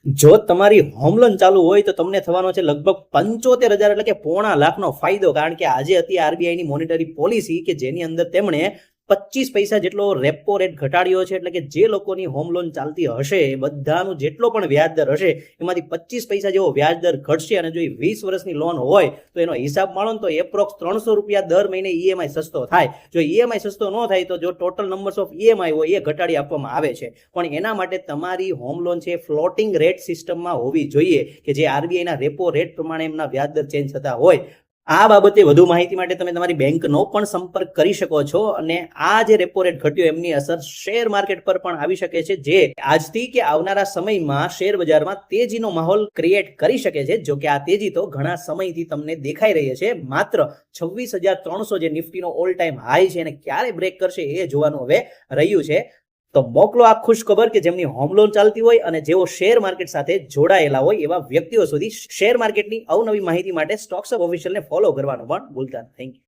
જો તમારી home loan ચાલુ હોય તો તમને થવાનો છે લગભગ 75,000 એટલે કે પોણા લાખનો ફાયદો, કારણ કે આજે હતી આરબીઆઈની મોનિટરી પોલિસી કે જેની અંદર તેમણે 25 પૈસા જેટલો રેપો રેટ ઘટાડ્યો છે. એટલે કે જે લોકોની હોમ લોન ચાલતી હશે એ બધાનું જેટલો પણ વ્યાજદર હશે એમાંથી 25 પૈસા જેવો વ્યાજદર ઘટશે. અને જો એ 20 વર્ષની લોન હોય તો એનો હિસાબ માણો તો એપ્રોક્સ 300 રૂપિયા દર મહિને ઈએમઆઈ સસ્તો થાય. જો ઈએમઆઈ સસ્તો ન થાય તો જો ટોટલ નંબર્સ ઓફ ઈએમઆઈ હોય એ ઘટાડી આપવામાં આવે છે. પણ એના માટે તમારી હોમ લોન છે ફ્લોટિંગ રેટ સિસ્ટમમાં હોવી જોઈએ કે જે આરબીઆઈના રેપો રેટ પ્રમાણે એમના વ્યાજદર ચેન્જ થતા હોય. આ બાબતે વધુ માહિતી માટે તમે તમારી બેંકનો પણ સંપર્ક કરી શકો છો. અને આ જે રેપો રેટ ઘટ્યો એમની અસર શેર માર્કેટ પર પણ આવી શકે છે, જે આજથી કે આવનારા સમયમાં શેર બજારમાં તેજીનો માહોલ ક્રિએટ કરી શકે છે. જો કે આ તેજી તો ઘણા સમયથી તમને દેખાઈ રહી છે. માત્ર 26,300 જે નિફ્ટીનો ઓલ ટાઈમ હાઈ છે એને ક્યારે બ્રેક કરશે એ જોવાનું હવે રહ્યું છે. તો મોકલો આ ખુશ ખબર કે જેમની હોમ લોન ચાલતી હોય અને જેઓ શેર માર્કેટ સાથે જોડાયેલા હોય એવા વ્યક્તિઓ સુધી. શેર માર્કેટની અવનવી માહિતી માટે સ્ટોક્સ ઓફિશિયલને ફોલો કરવાનું પણ ભૂલતા નહીં. Thank you.